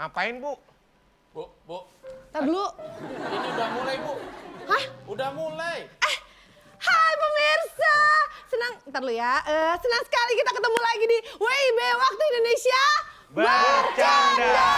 Ngapain, Bu? Bu. Ntar dulu. Ini udah mulai, Bu. Hah? Udah mulai. Hai pemirsa. Ntar dulu ya. Senang sekali kita ketemu lagi di WIB Waktu Indonesia Bercanda.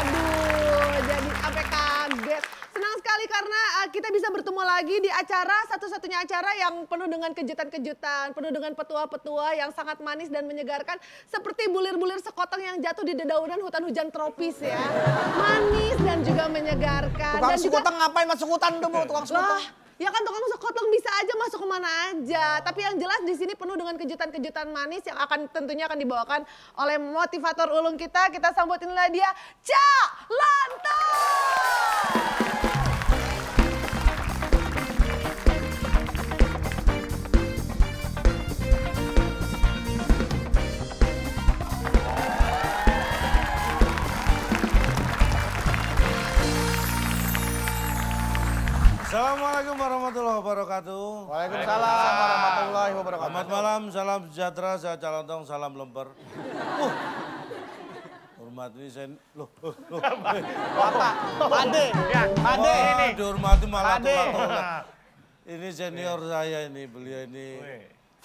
Aduh, jadi sampai kaget. Senang sekali karena kita bisa bertemu lagi di acara, satu-satunya acara yang penuh dengan kejutan-kejutan, penuh dengan petua-petua yang sangat manis dan menyegarkan. Seperti bulir-bulir sekotong yang jatuh di dedaunan hutan hujan tropis ya. Manis dan juga menyegarkan. Tukang Dan juga, sekoteng ngapain masuk hutan tuh, Bu? Tukang sekoteng. lah, ya kan tukang sekoteng bisa aja masuk kemana aja. Tapi yang jelas di sini penuh dengan kejutan-kejutan manis yang tentunya akan dibawakan oleh motivator ulung kita. Kita sambut inilah dia, Cak Lantas. Assalamualaikum warahmatullahi wabarakatuh. Waalaikumsalam warahmatullahi wabarakatuh. Selamat malam, salam sejahtera, saya Calontong, salam lemper. Hormat ini saya, loh. Bapak, Pade. Ya, Pade ini. dihormati malah Pade. tolak-tolak. Ini senior saya ini, beliau ini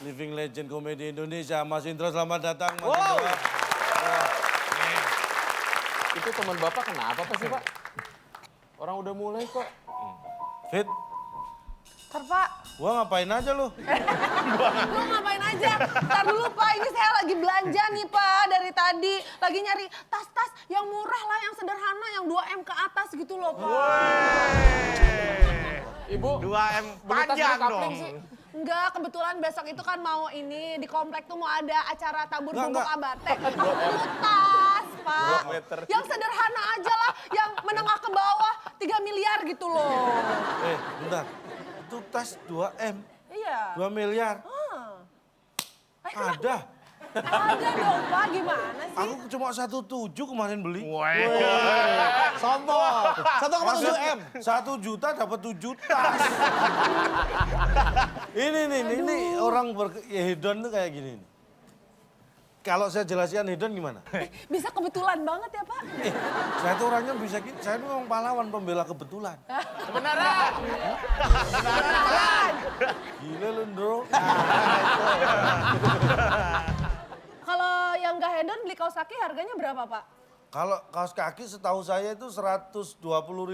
living legend komedi Indonesia. Mas Indro, selamat datang. Mas Wow. Indro. Itu teman Bapak kenapa sih, Pak? Orang udah mulai kok. Fit, Ntar Pak, gua ngapain aja lu? lu ngapain aja? Ntar dulu Pak, ini saya lagi belanja nih Pak dari tadi. Lagi nyari tas-tas yang murah lah, yang sederhana, yang 2M ke atas gitu loh Pak. Ibu, 2M beli tas panjang dari kapling dong. sih. Enggak, kebetulan besok itu kan mau ini, di komplek tuh mau ada acara tabur bubuk Enggak. abate. Aku perlu tas, Pak. Yang sederhana aja lah, yang menengah ke bawah 3 miliar gitu loh. Bentar. Itu tas 2M, Iya. 2 miliar. Ada. Ada dong, Pak. Gimana sih? Aku cuma 1,7 kemarin beli. Sombong. 1,7 M. 1 juta dapat 7 tas. ini orang hedon tuh kayak gini. nih. Kalau saya jelaskan hedon gimana? Bisa kebetulan banget ya, Pak. Saya tuh orangnya bisa gitu. Saya tuh memang pahlawan pembela kebetulan. Kebenaran. Gila lu, Ndro. Kalau yang nggak hedon beli kaos kaki harganya berapa, Pak? Kalau kaos kaki setahu saya itu 120.000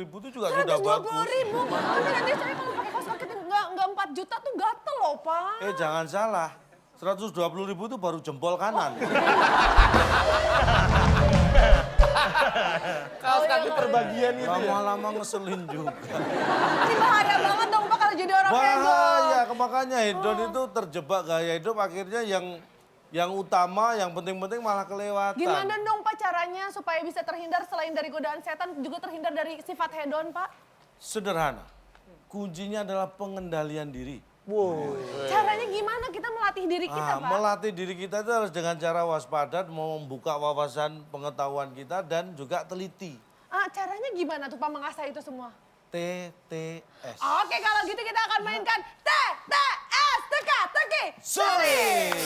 itu juga sudah bagus. 120.000. Tapi nanti saya kalau pakai kaos kaki nggak 4 juta tuh gatel loh, Pak. Jangan salah. 120.000 itu baru jempol kanan. Kaos kaki terbagian itu ya. Lama-lama ngeselin juga. Ini bahaya banget dong, Pak, kalau jadi orang hedon. Bahaya, makanya hedon itu terjebak gaya hidup akhirnya yang utama, yang penting-penting malah kelewatan. Gimana dong, Pak, caranya supaya bisa terhindar selain dari godaan setan, juga terhindar dari sifat hedon, Pak? Sederhana. Kuncinya adalah pengendalian diri. Caranya gimana kita melatih diri kita, Pak? Melatih diri kita itu harus dengan cara waspada, membuka wawasan pengetahuan kita dan juga teliti. Caranya gimana tuh, Pak, mengasah itu semua? TTS. Oke, kalau gitu kita akan mainkan TTS, teka-teki, Sulit.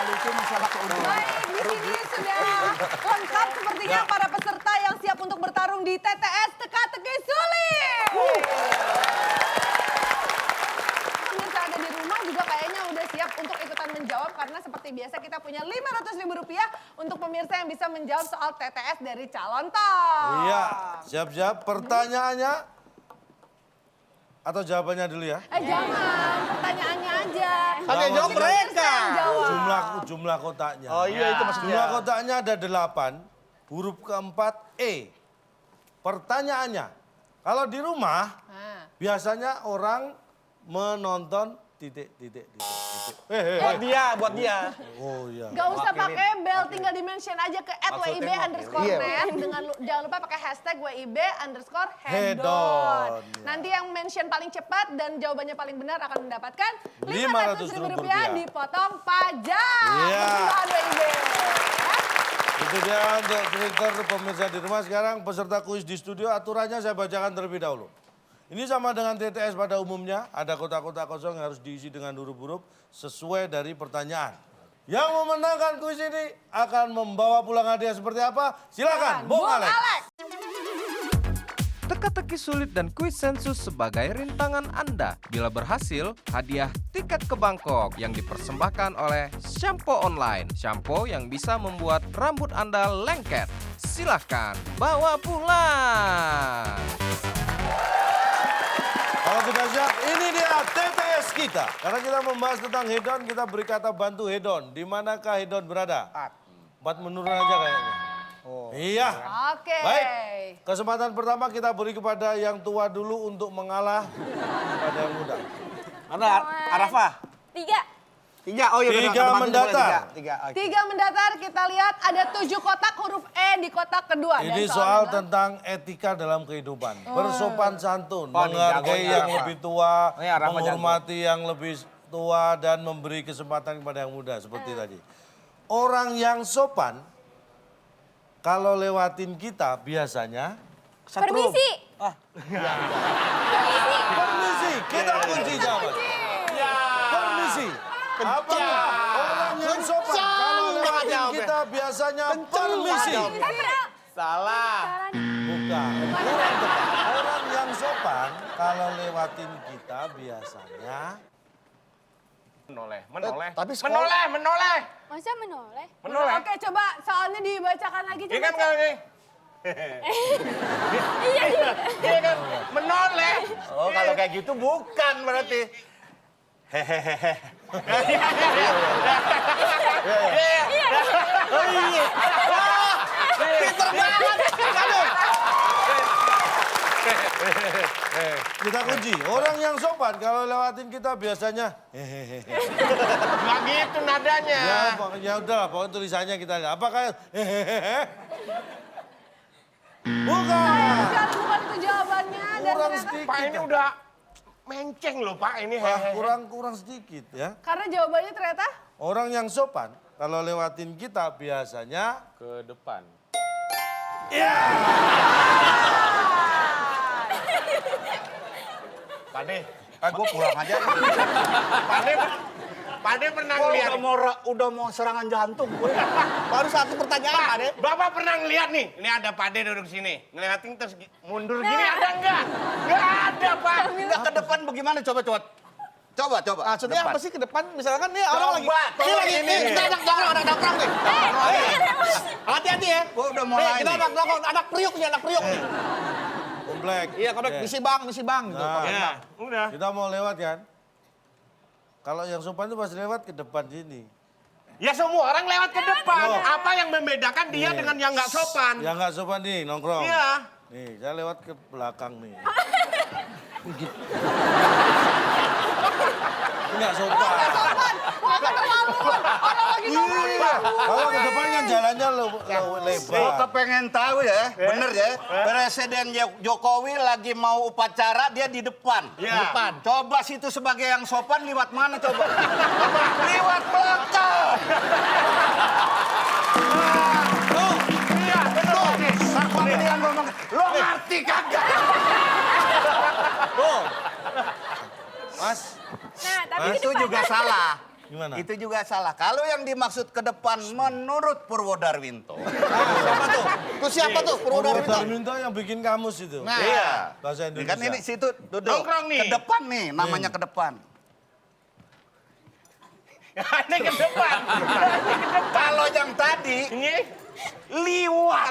Lucu masalah keuntungan. Baik, di sini sudah lengkap sepertinya para peserta yang siap untuk bertarung di TTS Teka-Teki Sulit. Pemirsa ada di rumah juga kayaknya udah siap untuk ikutan menjawab karena seperti biasa kita punya Rp500.000 untuk pemirsa yang bisa menjawab soal TTS dari calon top. Iya, siap-siap. Pertanyaannya atau jawabannya dulu ya? Jangan, pertanyaannya aja. Kan yang jawab Nanti pemirsa mereka. yang jawab. Jumlah kotaknya. Oh iya, itu maksudnya. Jumlah kotaknya ada 8, huruf keempat E. Pertanyaannya, kalau di rumah biasanya orang menonton titik. Buat dia. Oh iya. Gak usah pakai bel, tinggal di-mention aja ke @wib_net dengan jangan lupa pakai hashtag #wib_hedon. Hedon. Nanti yang mention paling cepat dan jawabannya paling benar akan mendapatkan Rp500.000 Rp500.000 dipotong pajak. Iya. Persembahan WIB. Itu dia untuk Twitter pemirsa di rumah. Sekarang peserta kuis di studio, aturannya saya bacakan terlebih dahulu. Ini sama dengan TTS pada umumnya, ada kotak-kotak kosong yang harus diisi dengan huruf-huruf sesuai dari pertanyaan. Yang memenangkan kuis ini akan membawa pulang hadiah seperti apa? Silakan, Bung Alex. Teka-teki sulit dan kuis sensus sebagai rintangan Anda. Bila berhasil, hadiah tiket ke Bangkok yang dipersembahkan oleh Shampoo Online. Shampoo yang bisa membuat rambut Anda lengket. Silahkan bawa pulang. Kalau sudah siap, ini dia TTS kita. Karena kita membahas tentang hedon, kita beri kata bantu hedon. Di manakah hedon berada? 4 menurun aja kayaknya. Oh. Iya. Oke. Baik, kesempatan pertama kita beri kepada yang tua dulu untuk mengalah kepada yang muda. Mana Arafah? 3. 3, oh iya benar. 3 mendatar. 3. 3 mendatar, kita lihat ada 7 kotak huruf E di kotak kedua. Ini Dan soal adalah- tentang etika dalam kehidupan. Bersopan santun, Oh, ini menghargai jagonya yang apa? lebih tua, Ini Arafah menghormati yang lebih tua, dan memberi kesempatan kepada yang muda, seperti tadi. Orang yang sopan, kalau lewatin kita biasanya... Permisi. Permisi, kita kunci jawaban. Permisi. Apakah orang yang sopan kalau lewatin kita biasanya permisi? Salah. Bukan. Kurang tepat. Orang yang sopan kalau lewatin kita biasanya Menoleh. Tapi sekolah- Menoleh. Masa menoleh? Oke, coba soalnya dibacakan lagi. Iya Coba. kan kalau ini? Iya kan? Menoleh. Oh kalau kayak gitu bukan berarti. Hehehe. Pinter banget. kita kunci. Orang yang sopan kalau lewatin kita biasanya hehehe. Nggak gitu nadanya. Ya udahlah, pokoknya tulisannya kita lihat. Apakah hehehe? Bukan. Sekali bukan itu jawabannya. Dan Kurang ternyata, sedikit. Pak ini udah menceng loh Pak ini. Wah, Hehehe. kurang sedikit ya. karena jawabannya ternyata Orang yang sopan kalau lewatin kita biasanya Ke depan. Pade. Gue pulang aja. Pade pernah Gua ngeliat. udah mau serangan jantung gue. Baru satu pertanyaan, Pade. Bapak pernah ngeliat nih, ini ada Pade duduk sini. Ngeliatin terus mundur gini ada enggak? Enggak ada, Pak. Enggak ke depan bagaimana? Coba. Maksudnya apa sih ke depan? Misalkan nih orang lagi. Coba, ini. Kita anak nongkrong nih. Hati-hati ya. Gue udah mulai. Kita anak nongkrong, anak priuk nih. komplek. Iya, korek. Misi bang gitu. Nah, Ya, udah. kita mau lewat kan? Kalau yang sopan itu pasti lewat ke depan sini. Ya semua orang lewat ke depan. Loh. Apa yang membedakan dia Nih. dengan yang nggak sopan? Yang nggak sopan nih nongkrong. Iya. Nih, saya lewat ke belakang nih. Ini nggak sopan. Kalau ke depan kan jalannya lebar. Gue pengen tahu ya, bener ya. Presiden Jokowi lagi mau upacara, dia di depan. Iya. Depan. Coba situ sebagai yang sopan, lewat mana coba? Lewat belakang. Iya, betul. Sakwan ini yang ngomong, lo ngerti kagak? Mas, Nah, tapi Itu juga salah. gimana? Itu juga salah. Kalau yang dimaksud ke depan menurut Purwodarwinto. Siapa tuh? Itu siapa tuh Purwodarwinto? Darminto yang bikin kamus itu. Nah, Bahasa ini Indonesia. kan ini situ duduk. Nongkrong nih. Ke depan nih, namanya ke depan. Ini ke depan. Kalau yang tadi Ini liwat.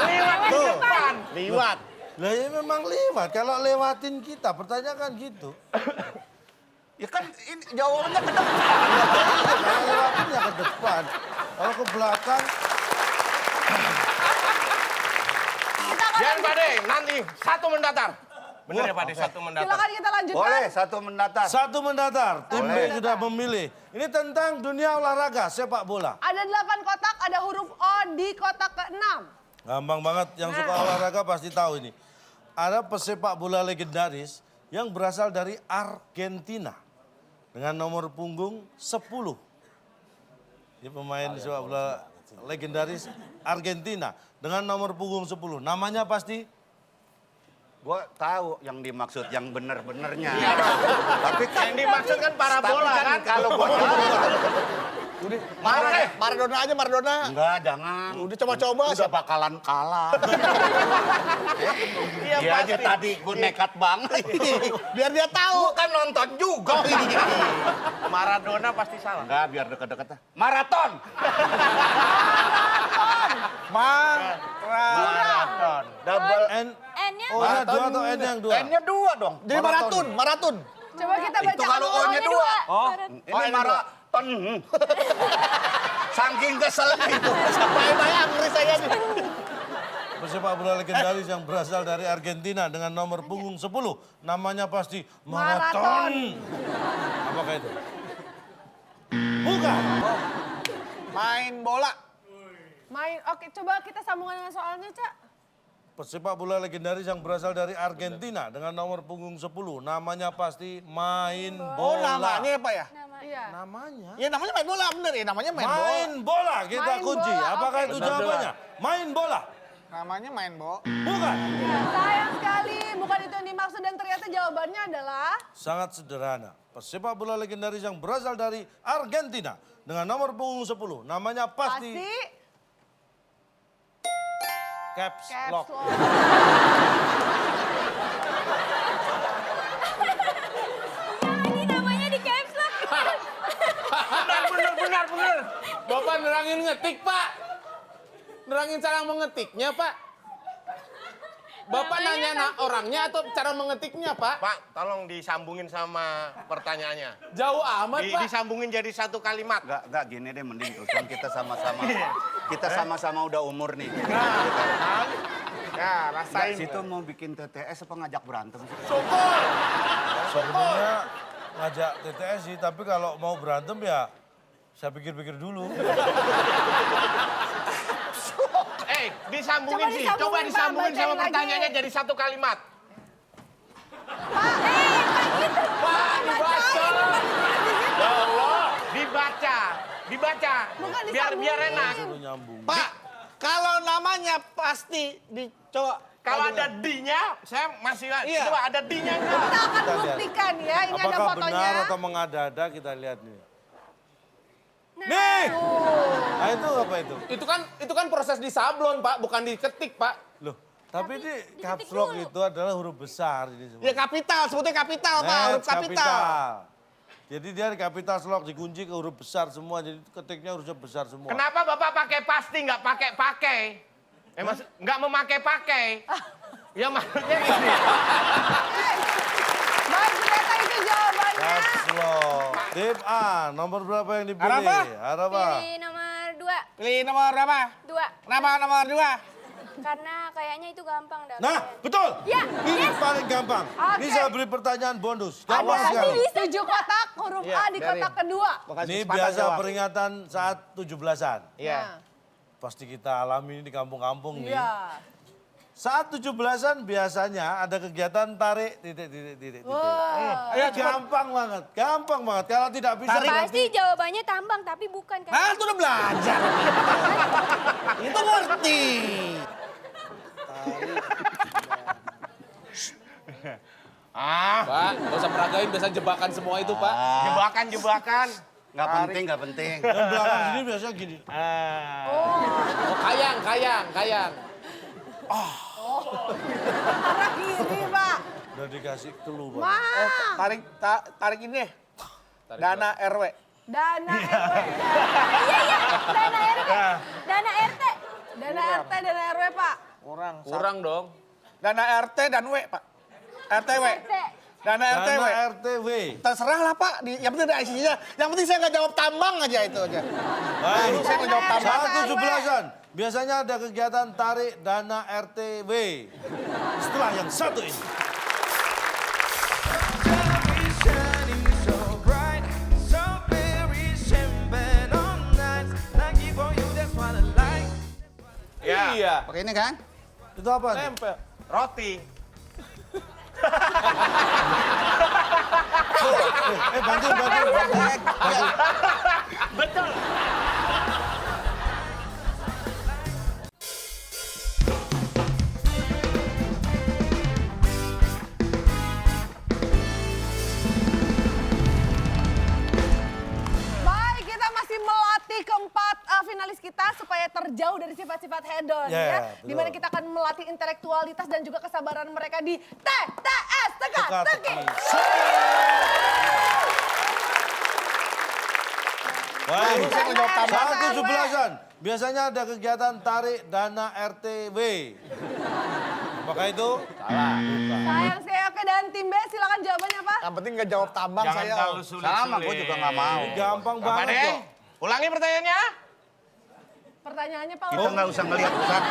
lewat ke Tuh. depan. Liwat. Lah ya memang lewat. Kalau lewatin kita, pertanyakan gitu. Ya kan ini jawabannya ke depan. Kalau lewatin ya ke depan. Kalau ke belakang, Jangan Pade, nanti satu mendatar. Bener ya Pade, satu mendatar. Silakan kita lanjutkan. Boleh, satu mendatar. satu mendatar. Tim B Boleh. sudah memilih. Ini tentang dunia olahraga, sepak bola. Ada 8 kotak, ada huruf O di kotak ke-6. Gampang banget, yang suka olahraga pasti tahu ini. Ada pesepak bola legendaris yang berasal dari Argentina. Dengan nomor punggung 10. Ini pemain sepak bola legendaris Argentina. Dengan nomor punggung 10. Namanya pasti Gua tahu yang dimaksud yang bener-benernya. Iya. Tapi kan Yang dimaksud kan parabola kan? kalau gua Udah, Marah. Maradona aja, Maradona. enggak, jangan. Udah coba-coba. Udah bakalan kalah. Iya Dia aja pasti. tadi gua nekat banget. Biar dia tahu. Gua kan nonton juga. Maradona pasti salah. Enggak, biar deket-deket. Maraton. Maraton. Double N. N-nya O nya 2 atau N yang 2? N-nya 2 dong. Jadi maraton. Coba kita baca. Itu kalau O-nya O-nya 2. Oh. Ini maraton. Saking keselnya itu. Bayang ngeri saya nih. Pesepak bola legendaris yang berasal dari Argentina dengan nomor punggung 10. Namanya pasti Maraton. Apakah itu? Bukan. Main bola. Oke, coba kita sambungan dengan soalnya, Cak. Pesepak bola legendaris yang berasal dari Argentina dengan nomor punggung 10. Namanya pasti main Oh, bola. namanya apa ya? Iya. Namanya? Ya namanya main bola, bener ya. Namanya main bola. Main bola kita Main kunci. bola, Apakah oke. itu jawabannya? Main bola. Namanya main bola. Bukan. Sayang sekali, bukan itu yang dimaksud dan ternyata jawabannya adalah Sangat sederhana. Pesepak bola legendaris yang berasal dari Argentina dengan nomor punggung 10. Namanya pasti Caps caps Lock. lock. ini namanya di caps lock. Benar. Bapak nerangin ngetik, Pak. Nerangin cara mengetiknya, Pak. Bapak nanya orangnya atau cara mengetiknya, Pak? Pak, tolong disambungin sama pertanyaannya. Jauh amat, Pak. Disambungin jadi satu kalimat. Enggak gini deh mending tuh. Kan kita sama-sama udah umur nih. Ya, rasain. Situ mau bikin TTS apa ngajak berantem sih? Sebenarnya ngajak TTS sih, tapi kalau mau berantem ya saya pikir-pikir dulu. Disambungin sih. Coba Coba disambungin, disambungin Pak, sama bacain lagi. pertanyaannya jadi satu kalimat. Ya Allah, dibaca. Bukan Biar disambungin. enak. Suruh nyambung. Pak, kalau namanya pasti dicoba. Kalau ada D-nya, saya masih Iya. coba ada D-nya enggak? Kita akan Kita lihat. buktikan ya, ini ada Apakah fotonya. benar atau mengada-ada kita lihat nih. Nih! Nah, itu apa itu? Itu kan proses di sablon, Pak, bukan diketik, Pak. Loh, tapi ini caps lock itu adalah huruf besar ini semua. Ya kapital, sebutnya kapital, Pak. Huruf kapital. Jadi dia kapital lock dikunci ke huruf besar semua, jadi ketiknya hurufnya besar semua. Kenapa Bapak pakai pasti nggak pakai? Nggak memakai-pakai. Ya maksudnya gini. Baik, ternyata itu jawabannya. Caps lock. Tip A, nomor berapa yang dipilih? Apa? Apa? Pilih nomor 2. Pilih nomor berapa? 2. Kenapa nomor 2? Karena kayaknya itu gampang dah. Nah, betul. Ya, Ini yes. paling gampang. Ini Oke. saya beri pertanyaan bonus. Gampang Ada sekali. 7 kotak, huruf A di kotak kedua. Ini biasa peringatan saat 17-an. Iya. Pasti kita alami ini di kampung-kampung nih. Iya. Saat 17-an biasanya ada kegiatan tarik titik. Wah. Gampang banget. Kalau tidak bisa Pasti jawabannya tambang, tapi bukan kan. Nah, itu udah belajar. Itu ngerti. Pak, nggak usah meragain, biasa jebakan semua itu, Pak. Jebakan. Nggak penting. yang belakang sini biasanya gini. Oh, kayang. Arah kiri, Pak. Udah dikasih clue, Pak. Wah. Tarik ini deh. Dana RW. Dana RW. Iya, dana RT. Dana RT. Dana RT, dana RW, Pak. Kurang dong. Dana RT dan W, Pak. RTW. RT. Dana RTW. Dana RTW. Terserah lah, Pak. Yang penting ada IC-nya. Yang penting saya nggak jawab tambang aja itu aja. Baik. Saya nggak jawab tambang. Saat 17-an biasanya ada kegiatan tarik dana RTW. Setelah yang satu ini. Ya. Iya. Pakai ini kan? Itu apa? nih? Nempel. Roti. Bantu. Betul. supaya terjauh dari sifat-sifat hedon ya. Betul. Dimana kita akan melatih intelektualitas dan juga kesabaran mereka di TTS, teka-teki. Baik, Saya mau jawab tambang. saat 17-an. Biasanya ada kegiatan tarik dana RTW. Apakah itu? Sayang saya, oke, dan tim B silakan jawabannya apa? Yang penting nggak jawab tambang Jangan saya. terlalu sulit. Sama, gue juga nggak mau. Gampang Apa banget deh? kok. Ulangi pertanyaannya. Pertanyaannya Pak. Kita nggak usah ngelihat ke sana.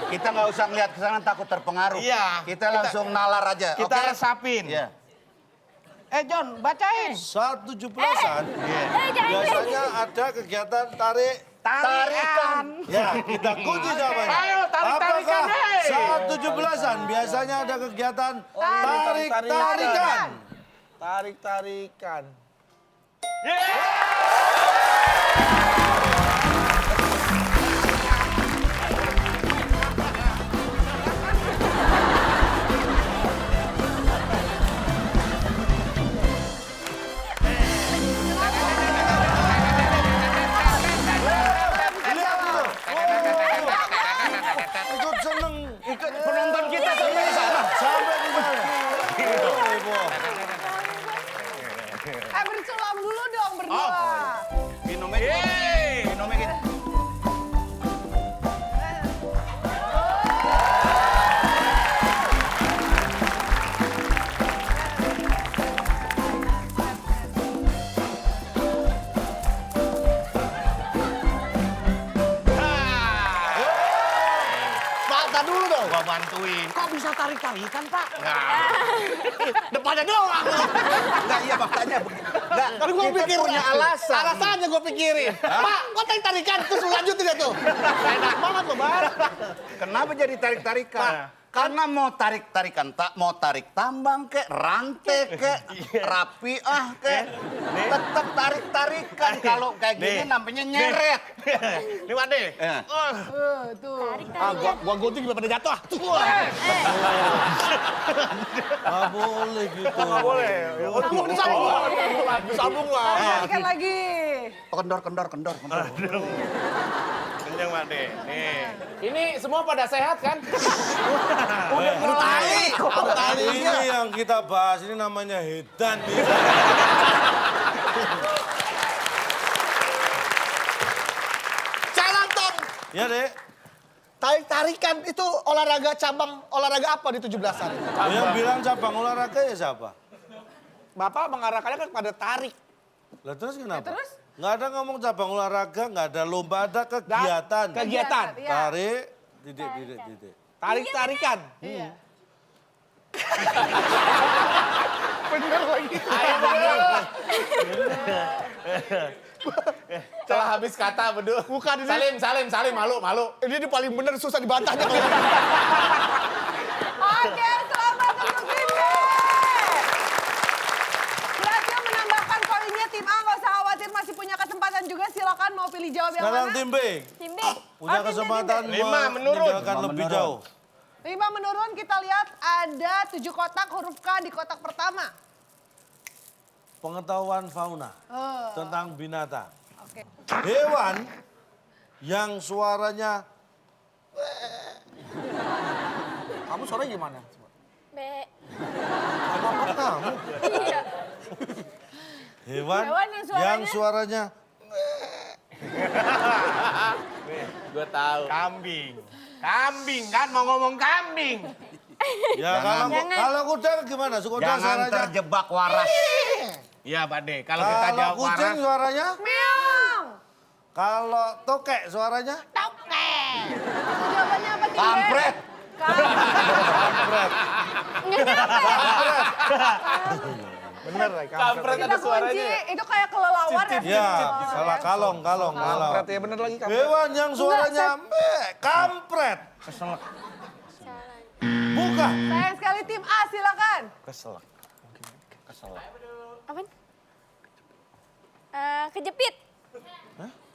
Kita nggak usah ngelihat ke sana takut terpengaruh. Iya. Kita langsung nalar aja. Kita oke? resapin. Iya. John, bacain. Saat 17-an, jangan biasanya ada kegiatan tarik. Tarikan. Ya, kita kunci jawabannya. Ayo, tarik-tarikan, Apakah hei. saat 17-an biasanya ada kegiatan tarik-tarikan? Tarik-tarikan. Ikut seneng. Ikut penonton kita sampai di sana. Sampai di sana. Ibu. Bersulam dulu dong berdua. Minumnya gitu. Minumnya gitu. Pak, tar dulu dong. Gua bantuin. Kok bisa tarik-tarikan, Pak? Depannya doang. Enggak, iya faktanya begitu. Enggak, Tapi gue kita pikir punya alasan. Alasannya gue pikirin. Pak, kok tarik-tarikan? Terus lu lanjutin ya tuh. Enak banget loh, Bang. Kenapa jadi tarik-tarikan? Karena mau tarik-tarikan, tak mau tarik tambang kek, rantai kek, rapiah kek, tetap tarik-tarikan. Kalau kayak gini namanya nyeret. Nih, Pak De. Tuh. Gua gunting gimana pada jatuh. Nggak boleh gitu. Sambung lah. Tarikan lagi. Kendor. Kenceng, Pak De. Nih. Ini semua pada sehat kan? Ini yang kita bahas, ini namanya edan. Jalan, Tom. Ya, Dek. Tarik-tarikan itu cabang olahraga apa di 17-an? Yang bilang cabang olahraga ya siapa? Bapak mengarahkannya kan pada tarik. Lah terus kenapa? terus? Nggak ada ngomong cabang olahraga, nggak ada lomba, ada kegiatan. Kegiatan. Iya. Tarik, titik. Tarik-tarikan. Iya. Telah habis kata, bedu. Bukan ini. Salim, malu. Ini paling bener susah dibantahnya. Oke, selamat untuk tim B. Berhasil menambahkan poinnya tim A, nggak usah khawatir, masih punya kesempatan juga. Silakan mau pilih jawab yang Sekarang mana? tim B Tim B. punya tim B, kesempatan tim B. 5 menurun. meninggalkan lebih jauh. 5 menurun, kita lihat ada 7 kotak huruf K di kotak pertama. Pengetahuan fauna Oh, tentang binatang. oke. Hewan yang suaranya Kamu suaranya gimana? B. apa kamu? Iya. Hewan Hewan yang yang suaranya Gue tahu. Kambing kan, mau ngomong kambing. ya kalau kuda gimana? Kuda Jangan suaranya terjebak waras. Iya, Pak De. Kalau kita kalau jawab kucing waras. suaranya Meong. kalau tokek suaranya Jawabannya apa tim B? Kampret. Bener, Kampret Kita ada kunci, suaranya. itu kayak kelelawar ya. ya salah kalong. Kampret ya bener lagi kampret. Hewan yang suaranya kampret. Bukan. Sayang sekali tim A, silakan. Apa? Kejepit.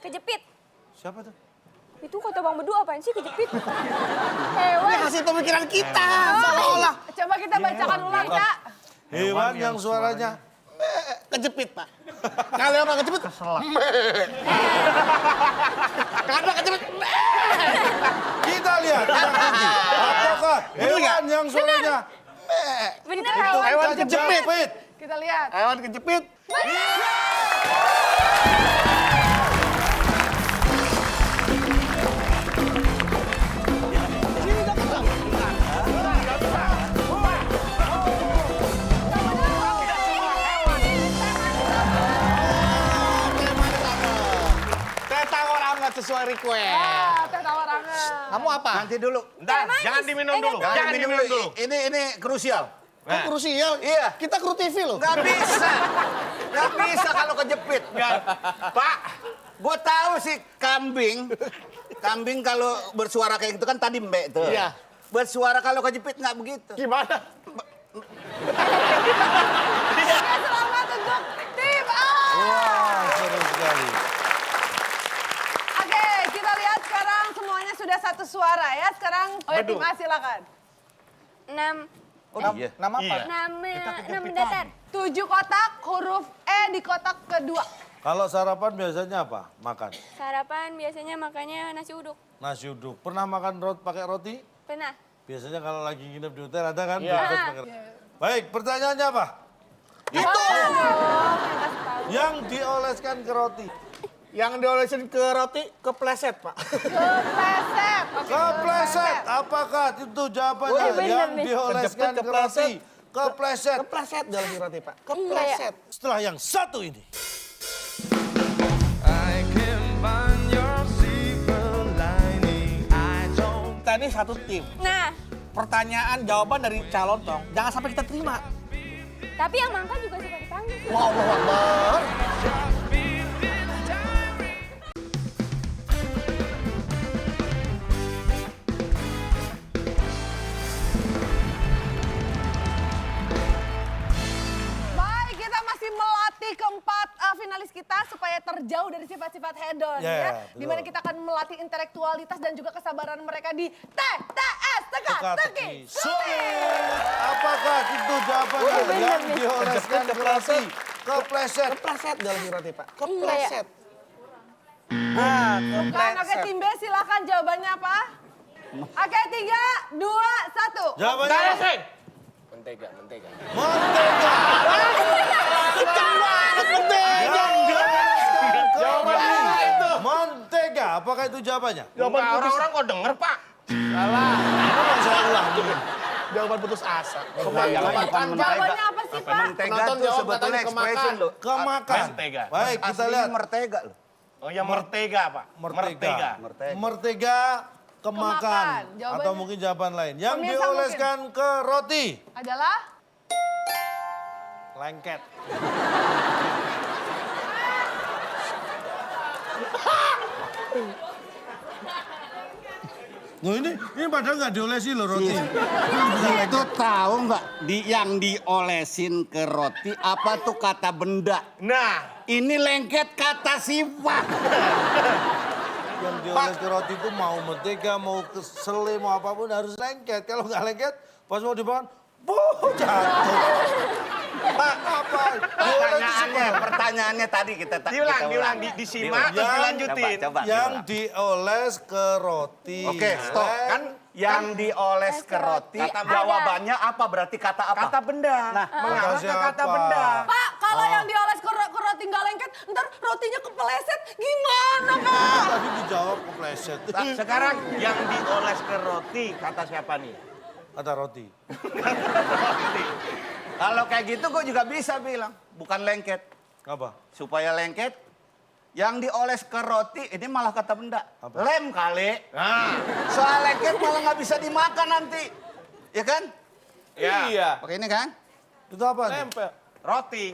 Kejepit. Siapa tuh? Itu kata Bang Bedu apaan sih kejepit? Ini Hewan. hasil pemikiran kita. Seolah-olah. Coba kita bacakan ulang, Kak. Hewan yang suaranya Kejepit, Pak. Kalau yang nggak kejepit, Karena kejepit. Kita lihat. Apakah hewan yang suaranya Bener. itu Hewan kejepit. Kita lihat. Hewan kejepit. Teh tawar hangat sesuai request. Teh tawar hangat. Kamu apa? Nanti dulu. Bentar, manis. jangan diminum dulu. Jangan Jangan diminum dulu. Ini krusial. Kok krusial? Iya. Kita kru TV loh. Nggak bisa. Nggak bisa kalau kejepit. Pak, gue tahu sih kambing. Kambing kalau bersuara kayak gitu kan tadi mbak tuh. Iya. Bersuara kalau kejepit nggak begitu. Gimana? Selamat untuk tim A. Wah, seru sekali. Oke, kita lihat sekarang semuanya sudah satu suara ya. Sekarang oleh tim A silakan. 6 Nama apa? nama datar. 7 kotak, huruf E di kotak kedua. Kalau sarapan biasanya apa? Makan. Sarapan biasanya makannya nasi uduk. Nasi uduk. Pernah makan pakai roti? Pernah. Biasanya kalau lagi nginep di hotel ada kan? Iya. breakfast pakai roti. Baik, pertanyaannya apa? Itu. Yang dioleskan ke roti. Yang diolesin ke roti, kepleset, Pak. Kepleset. Oke, Kepleset. Apakah itu jawabannya? Oh, bener Yang nih. dioleskan Kejepit, ke roti. Kepleset. Kepleset diolesin roti, Pak. Iya, Kepleset. Setelah yang satu ini. Kita ini satu tim. Nah, Pertanyaan, jawaban dari calon tong. Jangan sampai kita terima. tapi yang makan juga suka dipanggil. Wow, Allah Akbar. Baik, kita masih melatih keempat finalis kita supaya terjauh dari sifat-sifat hedon Ya, ya. betul. Dimana kita akan melatih intelektualitas dan juga kesabaran mereka di TTS, teka-teki. Sulit. Apakah itu jawabannya? Yang dioleskan ke roti. Kepleset. Kepleset diolesin roti, Pak. Iya, Kepleset. Nah, Bukan, oke kepleset. tim B silakan jawabannya apa? Oke, 3, 2, 1. Jawabannya apa? Mentega. Mentega. Yang dioleskan ke roti. Mentega. Apakah itu jawabannya? Enggak, orang-orang kok denger, Pak. Memang saya ulang. Jawaban putus asa. Jawabannya apa sih, Pak? Mentega Penonton tuh jawab, sebetulnya katanya expression kemakan. loh. Kemakan. Mentega. Baik, kita Aslinya lihat. Mertega loh. Oh ya Mertega, Pak. Mertega. Mertega. Mertega kemakan. Kemakan. Jawabannya- Atau mungkin jawaban lain. Yang Pemirsa dioleskan ke roti. Adalah Lengket. Loh ini padahal nggak diolesi loh roti. Itu tahu nggak yang diolesin ke roti apa tuh kata benda? Nah, Ini lengket kata sifat. Yang dioles ke roti itu mau mentega, mau kesele, mau apapun harus lengket. Kalau nggak lengket, pas mau dimakan, jatuh. Pak, Apa? pertanyaannya tadi kita diulang, disimak, terus Yang- dilanjutin. Coba. Yang dioles ke roti. Oke, stop. Kan yang dioles ke roti, Kata benda. jawabannya apa? Berarti kata apa? Kata benda. Nah, mengarah ke siapa? kata benda. Pak, kalau yang dioles ke roti nggak lengket, ntar rotinya kepeleset gimana, Pak? Tadi dijawab kepleset. Nah, sekarang yang dioles ke roti, kata siapa nih? Ada roti. Kalau kayak gitu gue juga bisa bilang, bukan lengket. Apa? Supaya lengket, yang dioles ke roti, ini malah kata benda. Apa? Lem kali. Nah, Soal lengket malah nggak bisa dimakan nanti. Ya kan? ya. Iya. Pakai ini kan? Itu apa? nih? Nempel. Roti.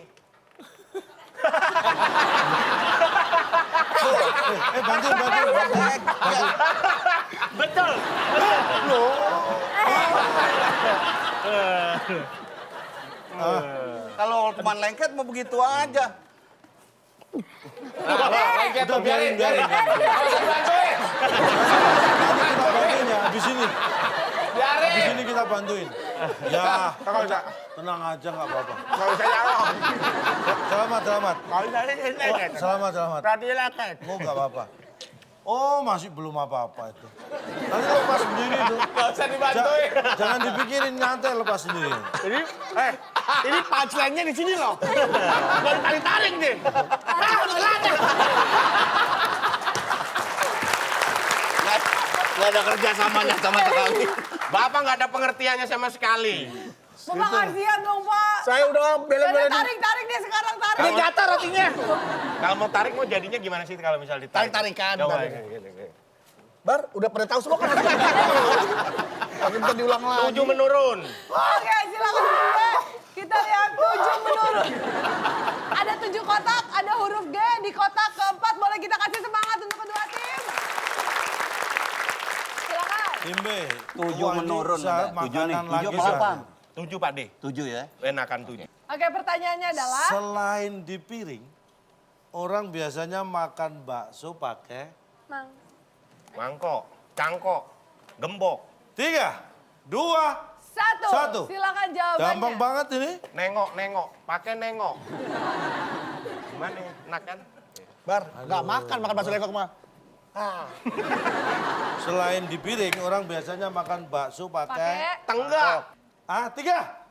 Bantuin. Betul. Kalau cuma lengket mau begitu aja. Lengket tuh, biarin. Bantuin ya, abis ini. Biarin. Abis ini kita bantuin. Ya, tenang aja nggak apa-apa. Kalau saya jawab. Selamat. Kalau dari lengket. Selamat. Berarti lengket. Mau nggak apa-apa. Oh, masih belum apa-apa itu. Nanti lepas sendiri tuh. Gak usah dibantuin. Jangan dipikirin, nyantai lepas sendiri. Jadi, ini punchline-nya di sini loh. Gak ditarik-tarik nih. Nggak ada kerjasamanya sama sekali. Bapak nggak ada pengertiannya sama sekali. Bapak kasihan dong, Pak. Saya udah bela-belain. Tarik deh sekarang, tarik. Ini jatuh rotinya. Kalau mau tarik mau jadinya gimana sih kalau misal ditarik? Tarik-tarikan. Coba, Tarik. gini. Bar, udah pada tahu semua kan? Tapi bisa diulang lagi. 7 menurun. Oke, silakan Timbe. Kita lihat 7 menurun. Ada 7 kotak, ada huruf G di kotak keempat. Boleh kita kasih semangat untuk kedua tim. Silakan. Tim B. 7 wah, ini menurun. saat 7 nih. makanan 7 lagi. apa 8? 7 Pak D. 7 ya. Enakan 7. Oke, pertanyaannya adalah Selain di piring, orang biasanya makan bakso pakai Mang. Mangkok, cangkok, gembok, 3, 2, 1. Silakan jawabannya. Gampang banget ini. nengok, pakai nengok. Gimana? Enak kan? Bar, nggak makan bakso lekok mah. Selain di piring, orang biasanya makan bakso pakai Pakai Tenggak, 3,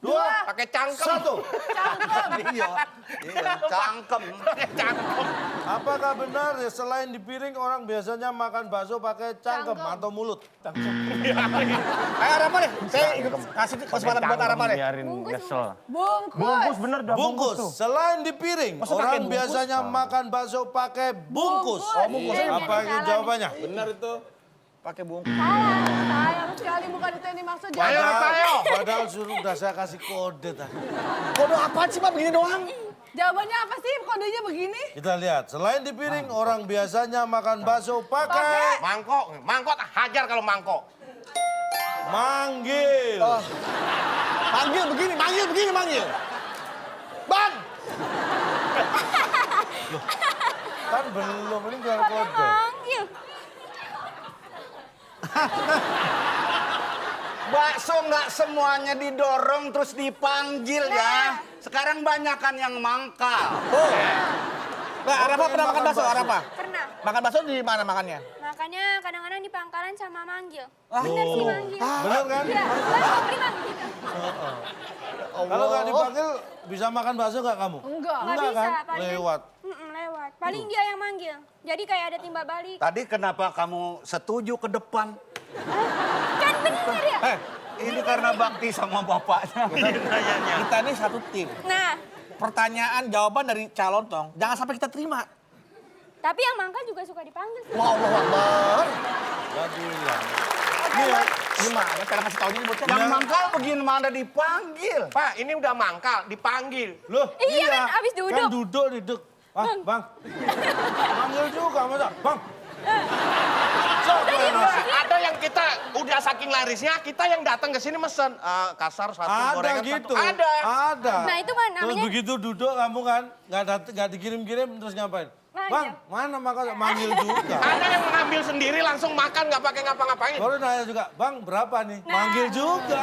2, pakai cangkem. 1. cangkem. Iya, cangkem. Pakai cangkem. Apakah benar ya selain di piring orang biasanya makan bakso pakai cangkem Cangkem. atau mulut? Ayo Arapa deh, saya ikut kasih kesempatan buat Arapa deh. Biarin nyesel. Bungkus. Bener dah Bungkus. Selain di piring, Masa pakai orang bungkus? biasanya makan bakso pakai bungkus. Bungkus. bungkus. Apa itu jawabannya? Benar itu. Pakai bungkus. Sayang sekali bukan itu yang dimaksud. Ayo, ayo. Padahal suruh udah saya kasih kode tadi. Kode apaan sih Pak begini doang? Jawabannya apa sih? Kodenya begini? Kita lihat, selain di piring, orang biasanya makan bakso pakai Mangkok hajar kalau mangkok. manggil. Manggil begini, manggil. Bang! Kan belum, ini biar kode. Manggil. Bakso nggak semuanya didorong terus dipanggil ya. Sekarang banyakan yang mangkal. Nah, Arapa pernah makan bakso, Arapa? Pernah. Makan bakso di mana makannya? Makanya kadang-kadang di pangkalan sama manggil. Bener sih manggil. Bener kan? Iya, lah beli manggil. Kalau nggak dipanggil, bisa makan bakso nggak kamu? Enggak. Nggak bisa, kan? paling- Lewat. Lewat. Paling dia yang manggil. Jadi kayak ada timbal balik. Tadi kenapa kamu setuju ke depan? Kan bener ya? Ini karena bakti sama bapaknya. Kita ini satu tim. Nah, Pertanyaan, jawaban dari calon tong, jangan sampai kita terima. tapi yang mangkal juga suka dipanggil sih. Wah, Allah Akbar. Gak bilang. Gimana cara kasih taunya ini bocah? Yang mangkal bagaimana dipanggil? Pak, ini udah mangkal, dipanggil. Loh, Iya kan, abis duduk. Kan duduk. Bang. Manggil juga, masa? Bang. Ada yang kita udah saking larisnya, kita yang datang ke sini mesen kasar satu, Ada gorengan gitu. satu. Ada. Nah, itu mah Terus namanya begitu duduk kamu kan, nggak dikirim-kirim terus ngapain? Manggil. Bang, mana makan? Manggil juga. Ada yang ngambil sendiri langsung makan nggak pakai ngapa-ngapain. Baru nanya juga, Bang berapa nih? Nah. Manggil juga.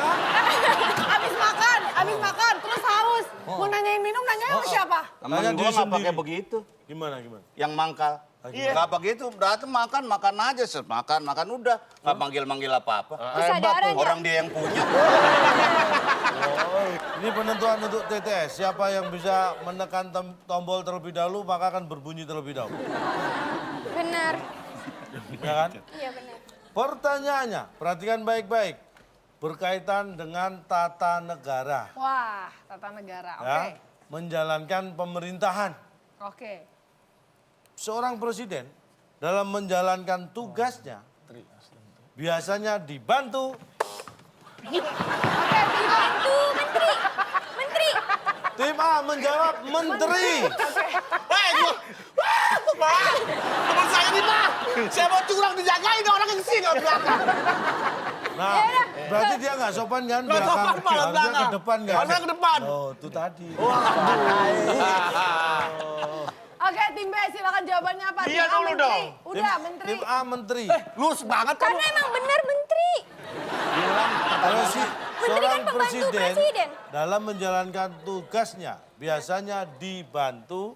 Abis makan, terus haus. Mau nanyain minum, nanya sama siapa? Temen Tanya gua dia nggak pakai sendiri. begitu. Gimana? Yang mangkal. Iya. Nggak begitu, berarti makan aja. Makan udah. Nggak manggil apa-apa. kesadaran ya. Orang dia yang punya. Oh, ini penentuan untuk TTS. Siapa yang bisa menekan tombol terlebih dahulu, maka akan berbunyi terlebih dahulu. Bener. Ya kan? Iya bener. Pertanyaannya, perhatikan baik-baik. Berkaitan dengan tata negara. Wah, tata negara. Oke. Ya, menjalankan pemerintahan. Oke. Seorang presiden dalam menjalankan tugasnya biasanya dibantu Dibantu menteri. Menteri. tim A menjawab menteri. Teman saya ini, Pak. Saya mau curang dijagain orang yang kesini orang belakang. Nah, berarti dia nggak sopan kan? Nggak sopan, Belakang. malah Harusnya belakang. ke depan kan? Harusnya ke depan. Oh, itu tadi. Oke, tim B silakan jawabannya apa? Iya Tim A dulu menteri. dong. Udah, menteri. Tim A menteri. Lurus banget kamu. Karena emang bener menteri. Kalau si Menteri seorang kan pembantu presiden presiden. dalam menjalankan tugasnya biasanya dibantu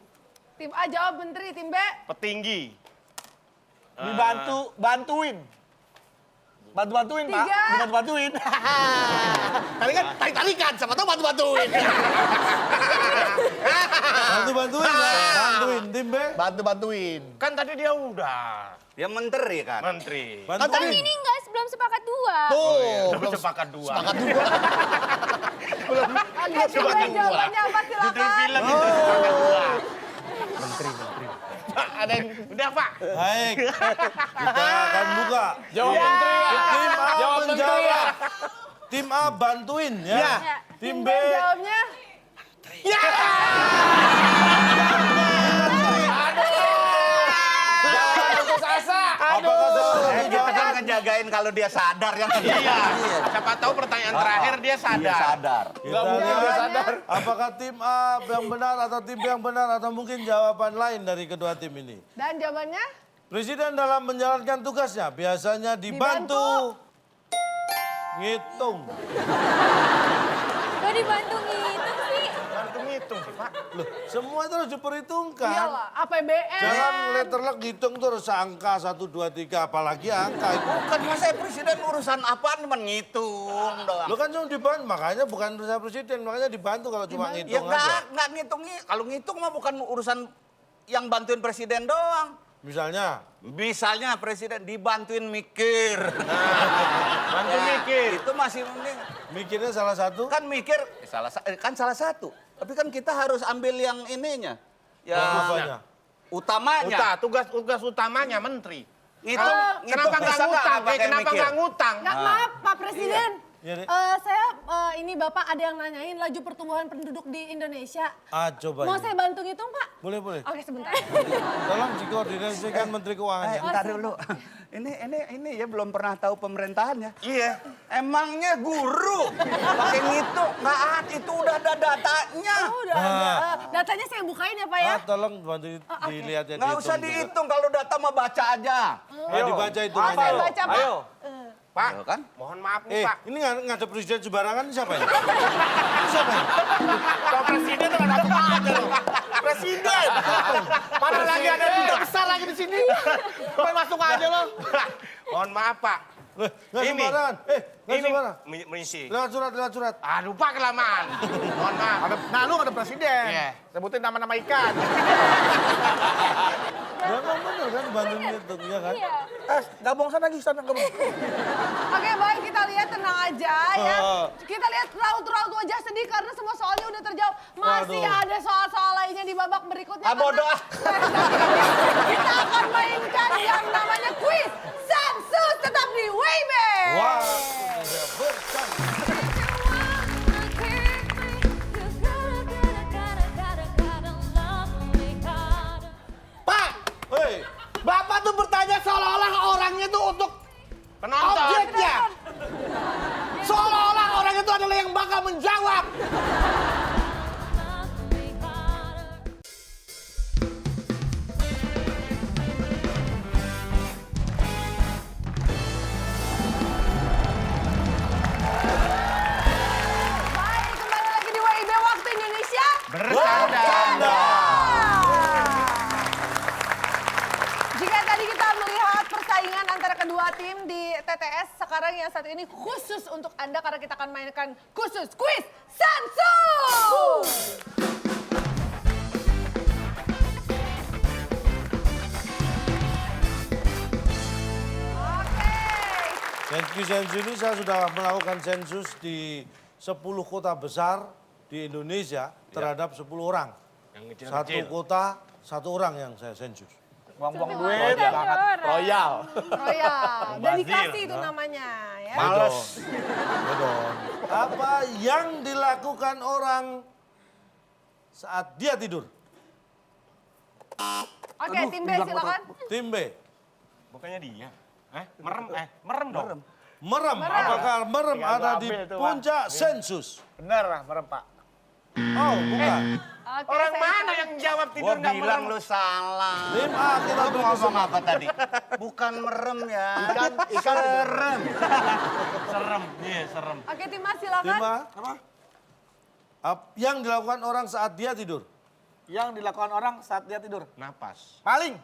Tim A jawab menteri, tim B. Petinggi. Bantuin, Pak. Tiga. Dibantu-bantuin. Tadi kan tarik-tarikan, siapa tahu bantu-bantuin. Bantuin ya. Bantuin. Tim B. Bantu-bantuin. Kan tadi dia udah Dia menteri kan. menteri. Kan Kan tadi ini enggak belum sepakat dua. Belum sepakat dua. sepakat dua. Oke, Tim B jawabannya apa Judul silakan. film itu sepakat dua. Ada yang Udah Pak. Baik. Kita akan buka. Jawab menteri ya. Tim A Jawab menteri ya. menjawab. Tim A bantuin ya. Iya. Tim B. Jawabnya Jangan putus asa. Apakah salah satu Kita jawaban? kan ngejagain kalau dia sadar yang Iya. Siapa tahu pertanyaan terakhir dia Dia sadar. sadar. Kita mungkin dia lihat sadar. apakah tim A yang benar atau tim B yang benar atau mungkin jawaban lain dari kedua tim ini. dan jawabannya Presiden dalam menjalankan tugasnya biasanya dibantu ngitung. Kok dibantu gitu sih? Bantu ngitung sih Pak. Loh, semua itu harus diperhitungkan. iyalah APBN. Jangan letterlock dihitung terus angka 1, 2, 3 apalagi angka itu. Bukan masa presiden urusan apaan cuma ngitung doang. Lo kan cuma dibantu, makanya bukan urusan presiden, makanya dibantu kalau cuma Ya ngitung aja. nggak ngitung. Kalau ngitung mah bukan urusan yang bantuin presiden doang. Misalnya presiden dibantuin mikir. Bantu mikir. Itu masih mending. Mikirnya salah satu. Kan mikir kan salah satu. Tapi kan kita harus ambil yang ininya. Ya Apanya? utamanya. Tugas utamanya menteri. Ngitung, Kenapa nggak bisa ngutang? pakai Kenapa mikir? nggak ngutang? Nggak, maaf Pak Presiden. Iya, Dek. Saya ini Bapak ada yang nanyain laju pertumbuhan penduduk di Indonesia. Coba Mau ini. saya bantu ngitung Pak? Boleh. Oke sebentar. Tolong dikoordinasikan Menteri Keuangannya. Ntar dulu. Ini ya belum pernah tahu pemerintahannya. Iya. Emangnya guru pakai ngitung nggak ada, itu udah ada datanya. Oh, udah ada. Datanya saya bukain ya Pak ya. Tolong bantu dilihat ya. Nggak usah dihitung kalau data mah baca aja. Dibaca itu. Oh, saya baca Pak. Ayo. Pak, Ayo, kan? mohon maaf nih Pak. Ini nggak ada presiden sembarangan ini siapa ini? Ini siapa ini? Pak Presiden dengan satu aja loh. Presiden. Mana lagi ada duta besar lagi di sini. Main masuk aja loh. Mohon maaf Pak. Nggak Ini. sembarangan. Nggak sembarangan. Mengisi. Lewat surat. Aduh Pak kelamaan. Mohon maaf. Nah lu ada presiden. Iya. Sebutin nama-nama ikan. Memang bener kan bantu ngitung, ya kan? Iya. Gabung sana gabung. Oke baik kita lihat tenang aja ya. Kita lihat raut-raut wajah sedih karena semua soalnya udah terjawab. Masih Waduh. ada soal-soal lainnya di babak berikutnya. Ah, bodoh ah. Kita akan mainkan yang namanya kuis Sensus tetap di WB. Wah. Pak, Hei, Bapak tuh bertanya seolah-olah orangnya tuh untuk Penonton. objeknya. Seolah-olah orang itu adalah yang bakal menjawab. Baik kembali lagi di WIB Waktu Indonesia. Bercanda. Jika tadi kita melihat persaingan antara kedua tim di TTS, sekarang yang satu ini khusus untuk Anda karena kita akan mainkan khusus kuis Sensus. Oke. sensus ini saya sudah melakukan sensus di 10 kota besar di Indonesia terhadap 10 orang. Yang Satu kecil-kecil. kota, satu orang yang saya sensus. Buang-buang Satu duit, orang. banget. Royal. Royal, dedikasi itu namanya ya. Males. Apa yang dilakukan orang saat dia tidur? Oke, tim B silakan. Tim B. Bukannya dia. Merem dong. Merem. Apakah merem ada di ambil tuh, Pak. puncak sensus? Bener lah, merem Pak. Oh, bukan. Oke, Orang saya mana yang jawab Gua tidur nggak bilang merem? lu salah. Tim A kita Lu beri ngomong kesempatan. apa tadi? Bukan merem ya. Ikan Serem. Serem. Iya, serem. Oke, tim A Tim silakan. A. Yang dilakukan orang saat dia tidur? yang dilakukan orang saat dia tidur. Napas. Maling.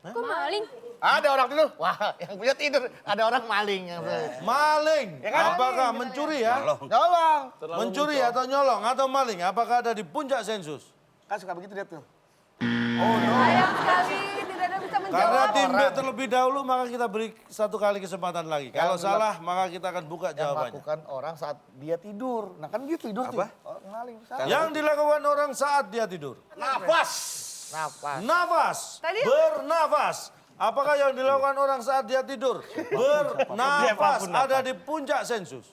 Kok maling? Ada orang tidur. Wah, yang punya tidur. Ada orang maling. Maling. Apakah mencuri ya? Nyolong. Mencuri atau nyolong atau maling? Apakah ada di puncak sensus? Kan suka begitu dia tuh. Sayang sekali tidak ada bisa menjawab. Karena tim B terlebih dahulu, maka kita beri satu kali kesempatan lagi. Kalau salah, maka kita akan buka Yang jawabannya. lakukan orang saat dia tidur. Nah kan dia tidur tuh. Orang maling. Yang dilakukan orang saat dia tidur. Nafas. Nafas. Nafas. Tadi- Bernafas. Apakah yang dilakukan orang saat dia tidur? Bernafas. Ada di puncak sensus.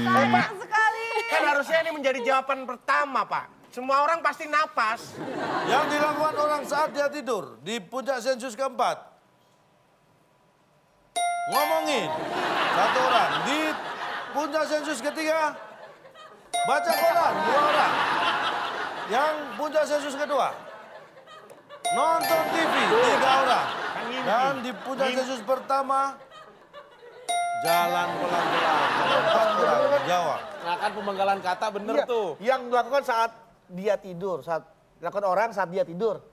Sayang sekali. Kan harusnya ini menjadi jawaban pertama, Pak. Semua orang pasti napas. Yang dilakukan orang saat dia tidur di puncak sensus keempat. Ngomongin satu orang. Di puncak sensus ketiga, baca koran 2 orang. Yang puncak sensus kedua, nonton TV 3 orang. Dan di puncak sensus pertama, jalan pelan-pelan. 4 orang. Jawab. Nah kan pemenggalan kata bener Iya, tuh. yang dilakukan saat dia tidur. Saat dilakukan orang saat dia tidur.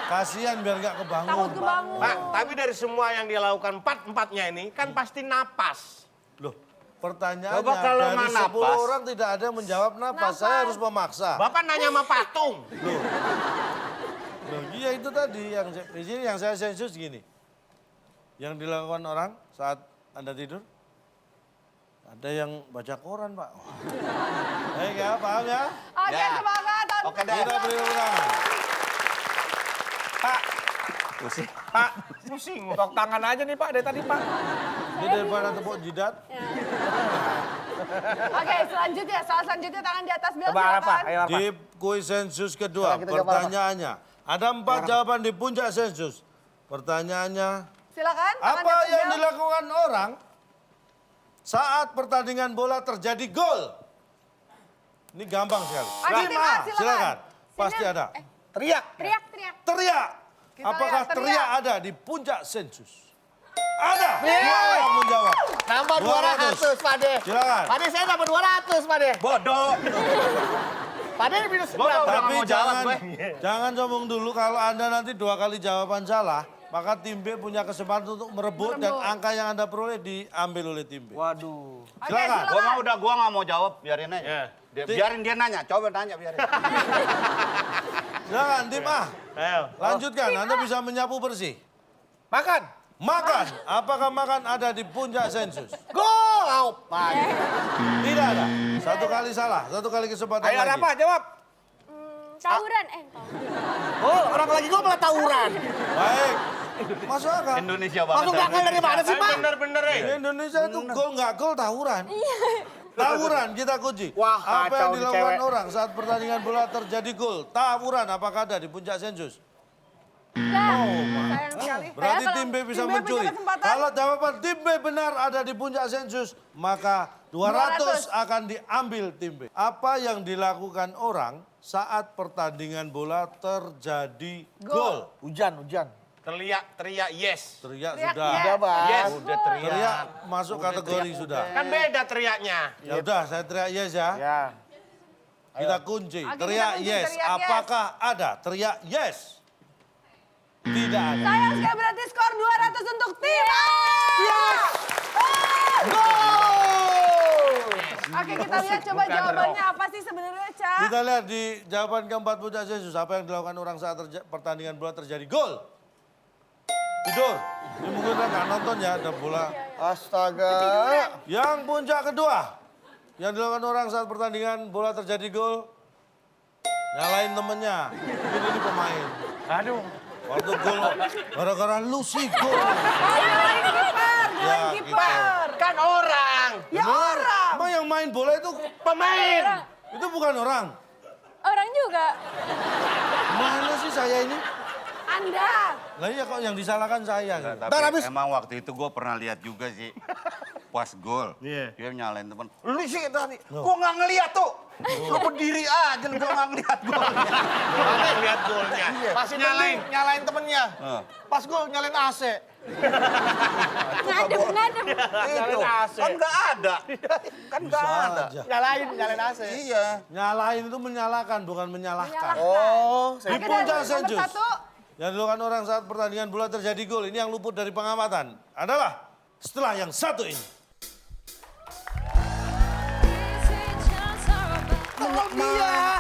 Kasihan biar nggak kebangun. Takut kebangun. Pak, tapi dari semua yang dia lakukan 4-4-nya ini kan pasti napas. Loh, pertanyaannya Coba kalau dari mah 10 napas. orang tidak ada yang menjawab napas. Saya harus memaksa. Bapak nanya sama patung. Loh, iya itu tadi yang di sini yang saya sensus gini. Yang dilakukan orang saat Anda tidur, ada yang baca koran, Pak. Baik ya, paham ya? Oke, Ya. semangat. Oke deh. Kita beri ulangan. Pak, pusing. Tok tangan aja nih Pak dari tadi Pak. Ini daripada tepuk jidat. Oke, selanjutnya. Soal selanjutnya tangan di atas biar Coba apa? silakan. Ayo apa? Di kuis sensus kedua, Sekarang kita jawab apa? pertanyaannya. Ada 4 jawaban di puncak sensus. Pertanyaannya, Silakan. tangan apa di atas yang bel. dilakukan orang saat pertandingan bola terjadi gol? Ini gampang sekali. Ada Tim tim A, A, silakan. silakan. Pasti ada. Teriak. Teriak, teriak. Teriak. Kita Apakah lihat, teriak ada di puncak sensus? Ada. 2 orang menjawab. Nambah 200, Pak De. Silakan. Pak De, saya nambah 200, Pak De. Bodoh. Pak De minus Bodoh. berapa? Tapi mau jawab, jangan sombong dulu kalau Anda nanti 2 kali jawaban salah, maka tim B punya kesempatan untuk merebut dan angka yang Anda peroleh diambil oleh tim B. Waduh. Silakan. Gua nggak mau jawab, biarin aja. Biarin dia nanya, coba nanya biarin. Silakan tim A. Ayo. Lanjutkan, Anda bisa menyapu bersih. Makan. Makan. Apakah makan ada di puncak sensus? Go out. Pak. Tidak ada. 1 kali salah, 1 kali kesempatan Ayo ada lagi. apa? Jawab. Tawuran. Oh, orang lagi gua malah tawuran. Baik. Masuk akal. Indonesia banget. Masuk akal dari mana sih, Pak? Bener-bener ya. Di Indonesia itu gol nggak gol tawuran. Tawuran kita kunci. Wah, Apa yang kacau nih dilakukan cewek. orang saat pertandingan bola terjadi gol? Tawuran apakah ada di puncak sensus? Sayang sekali. Berarti Kalau tim B bisa tim B punya mencuri. kesempatan. Kalau jawaban tim B benar ada di puncak sensus, maka 200 akan diambil tim B. Apa yang dilakukan orang saat pertandingan bola terjadi gol? Hujan. Teriak yes. Teriak Teriak sudah. yes. Udah, Bang. Yes. Udah teriak. Teriak masuk kategori sudah. Kan beda teriaknya. Ya udah, saya teriak yes ya. Ya. Kita kunci. Oke, Teriak kita kunci, yes. teriak yes. Apakah ada? Teriak yes. Tidak ada. Sayang sekali berarti skor 200 untuk tim A. Oke, kita lihat coba jawabannya apa sih sebenarnya, Ca? Kita lihat di jawaban keempat puncak sensus. Apa yang dilakukan orang saat pertandingan bola terjadi gol? Tidur. Ini mungkin nggak nonton ya, ada bola. Astaga. Yang puncak kedua. Yang dilakukan orang saat pertandingan bola terjadi gol. Nyalain temennya. Ini pemain. Aduh. Waktu gol, gara-gara lu sih gol. Nyalain kiper, nyalain Ya, kiper. Kan orang. Ya orang. Emang yang main bola itu Pemain. itu bukan orang. Orang juga. Mana sih saya ini? Anda. Lah iya kok yang disalahkan saya. gitu. Tapi Ntar habis. emang waktu itu gue pernah lihat juga sih. Pas gol. Iya. Dia nyalain temen. Lu sih tadi. Gua nggak ngeliat tuh. Lu berdiri aja, lu gua nggak ngeliat golnya. Mana lihat golnya? Masih nyalain temennya. Pas gol nyalain AC. Ngadem. Itu kan nggak ada. Kan nggak ada. Aja. Nyalain AC. Iya. Nyalain itu menyalakan, bukan menyalahkan. Oh, Di Oke, puncak dan St. nomor Just, 1. yang dilakukan orang saat pertandingan bola terjadi gol, ini yang luput dari pengamatan adalah setelah yang satu ini.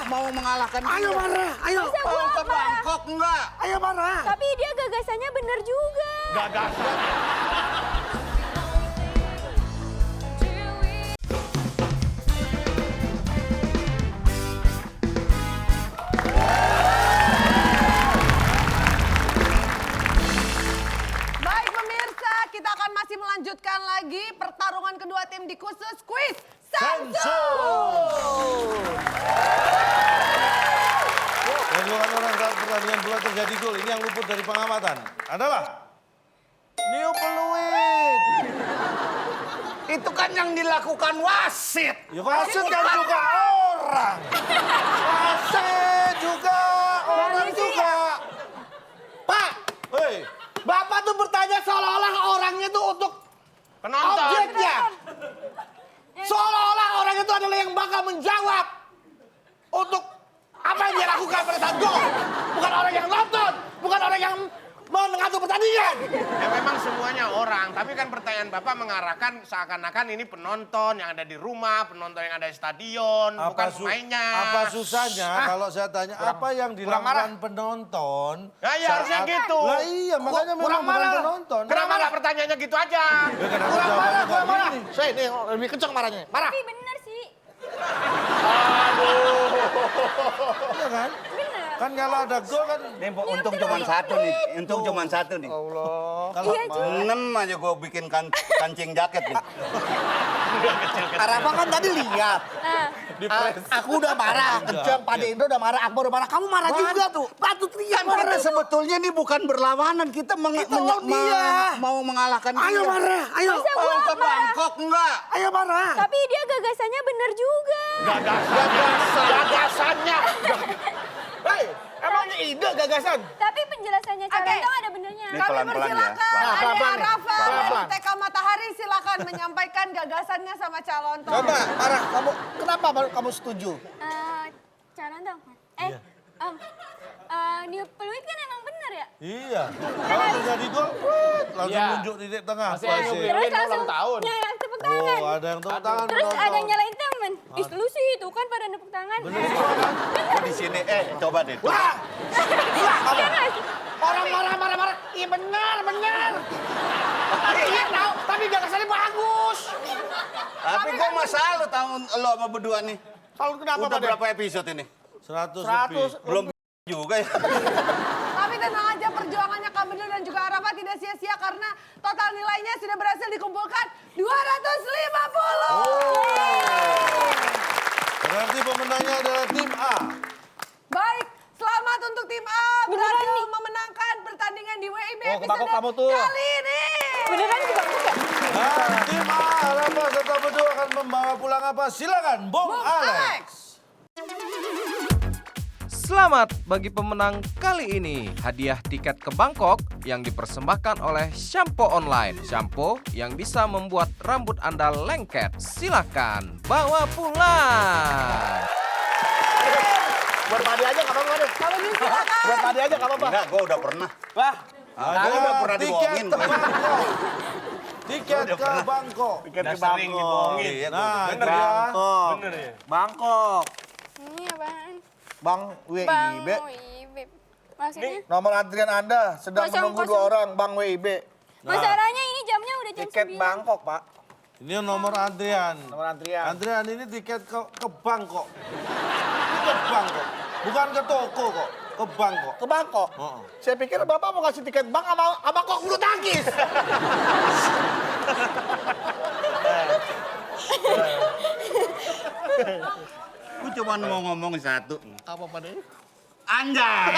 Mau mengalahkan dia. ayo marah, ayo. Masa Mau gua ke marah? Bangkok enggak? Ayo marah. Tapi dia gagasannya bener juga. Gagasan. Baik pemirsa, kita akan masih melanjutkan lagi pertarungan kedua tim di khusus Quiz Sansu. Yang dilakukan orang saat pertandingan bola terjadi gol, ini yang luput dari pengamatan adalah New Peluit. Itu kan yang dilakukan wasit. Ya wasit kan juga orang. Wasit juga orang juga. Pak, Hei, Bapak tuh bertanya seolah-olah orangnya tuh untuk Penonton. objeknya. Seolah-olah orang itu adalah yang bakal menjawab untuk apa yang dia lakukan pada saat gol. Bukan orang yang nonton, bukan orang yang mengatur pertandingan. Ya memang semuanya orang, tapi kan pertanyaan Bapak mengarahkan seakan-akan ini penonton yang ada di rumah, penonton yang ada di stadion, bukan pemainnya. apa susahnya kalau saya tanya apa yang dilakukan penonton? Ya, ya harusnya saat- gitu. Lah iya, makanya memang kurang bukan marah. penonton. Kenapa nggak pertanyaannya gitu aja? Ya, kenapa Kurang jawabannya marah, nggak kurang marah. gini? Saya ini lebih kencang marahnya. Marah. Tapi bener sih. Iya kan? Bener. Kan kalau ada gol kan Nih, untung cuma satu nih. Untung cuma satu nih. kalau Iya juga. 6 aja gua bikin kancing jaket nih. Arafa kan tadi lihat. Nah, Aku udah marah, kencang. Pak Indro udah marah, Akbar udah marah. Kamu marah juga tuh. Patut lihat Kan kita marah. sebetulnya ini bukan berlawanan. Kita lawan dia. mau mengalahkan Ayo dia. marah, ayo. masa Mau gua ke marah? Bangkok enggak? Ayo marah. Tapi dia gagasannya bener juga. Gagasannya. Hei, emangnya ide gagasan? Tapi penjelasannya Calentong ada benernya. Ini Kami pelan-pelan ya. persilakan Nah, Ade pelan-pelan nih. Arafa dari Pelan-pelan. TK Matahari silakan menyampaikan gagasannya sama calon Tom. Coba, marah. Kenapa baru kamu setuju? Calentong. Iya. New Peluit kan emang bener ya? iya. Kalau terjadi gol, langsung Iya. nunjuk titik tengah. Masih Wasit. New Terus Peluit ulang langsung tahun. nyalain tepuk tangan. Oh, ada yang tepuk tangan Terus penonton. ada yang nyalain temen. Ih, lu sih itu kan pada tepuk tangan. Gua di sini coba deh. Coba. Wah, Iya nggak sih? orang marah. Iya benar. Iya tahu, tapi gagasannya bagus. Tapi gua masalah lu tahu lo sama berdua nih. Kalau kenapa Udah Pak De? berapa episode ini? 100 100. lebih. Belum juga ya. Tapi tenang aja perjuangannya Kamil dan juga Arafa tidak sia-sia karena total nilainya sudah berhasil dikumpulkan 250. Berarti pemenangnya adalah tim A. Baik, selamat untuk tim A Beneran berhasil nih? memenangkan pertandingan di WIB Oh, kebakok kamu tuh. kali ini. Beneran juga bukan? Nah, tim A, Rafa serta berdua akan membawa pulang apa? Silakan, Bung Bung Alex. Alex. Selamat bagi pemenang kali ini. Hadiah tiket ke Bangkok yang dipersembahkan oleh Shampoo Online. Shampoo yang bisa membuat rambut Anda lengket. Silakan bawa pulang. Buat Pak De aja nggak apa-apa, Pak De. Kalau gitu silakan. Buat Pak De aja nggak apa-apa. Enggak, gua udah pernah. Wah, Ada udah pernah tiket dibohongin. ke Bangkok. Tiket ke Bangkok. Udah sering dibohongin. Iya, Nah, itu Bener ya. Bangkok. Bener ya? Bangkok. Ini apaan? Bang Bang WIB. WIB. Maksudnya? Nomor antrian Anda sedang Kosong, menunggu kosong. 2 orang, Bang WIB. Masalahnya ini jamnya udah jam Tiket 9. Bangkok, Pak. Ini nomor antrian. Nomor antrian. Antrian ini tiket ke Bangkok. Ini ke Bangkok. Bukan ke toko kok, ke Bangkok. Ke Bangkok. Oh. Saya pikir Bapak mau kasih tiket Bang sama kok bulu tangkis. Gua cuma mau ngomong satu. Apa Pak De? Anjay.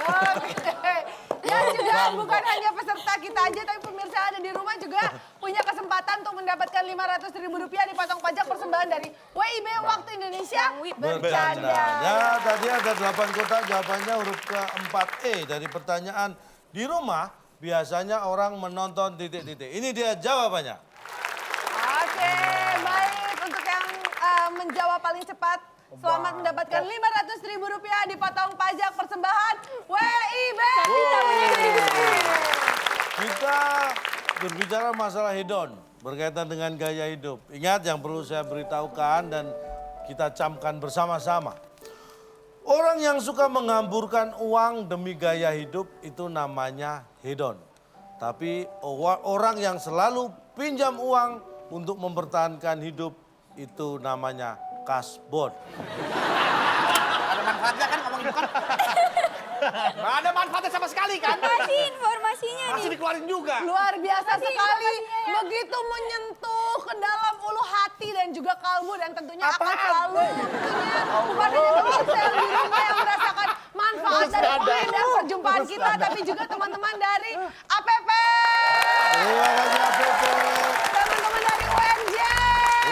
Oke. Ya juga bukan hanya peserta kita aja tapi pemirsa ada ada di rumah juga punya kesempatan untuk mendapatkan Rp500.000 dipotong pajak persembahan dari WIB Waktu Indonesia Bercanda. Ya, tadi ada 8 kotak, jawabannya huruf ke-4E dari pertanyaan di rumah biasanya orang menonton titik-titik. Ini dia jawabannya. Oke, baik. Untuk yang menjawab paling cepat, selamat mendapatkan Rp500.000 dipotong pajak persembahan WIB. Kita berbicara masalah hedon berkaitan dengan gaya hidup. Ingat yang perlu saya beritahukan dan kita camkan bersama-sama. Orang yang suka menghamburkan uang demi gaya hidup itu namanya hedon. Tapi orang yang selalu pinjam uang untuk mempertahankan hidup itu namanya kasbon. Ada manfaatnya kan ngomong itu kan? Nggak ada manfaatnya sama sekali kan? Kasih informasinya Masih nih. dikeluarin juga. Luar biasa Kasih sekali, informasinya. begitu menyentuh ke dalam ulu hati dan juga kalbu dan tentunya akan Apaan? selalu tentunya bukan hanya teman-teman di rumah yang merasakan manfaat dari poin dan perjumpaan kita, tapi juga teman-teman dari APP, Terima kasih APP. teman-teman dari UNJ,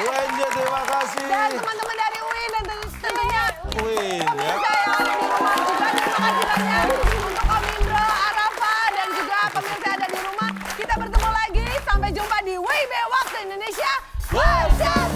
UNJ terima kasih. dan teman-teman dari UIN dan tentunya Win ya. saya yang ada di rumah juga. Terima kasih banyak untuk Om Indro, Arafa, dan juga pemirsa yang ada di rumah. Kita bertemu lagi, sampai jumpa di WIB Waktu Indonesia Bercanda.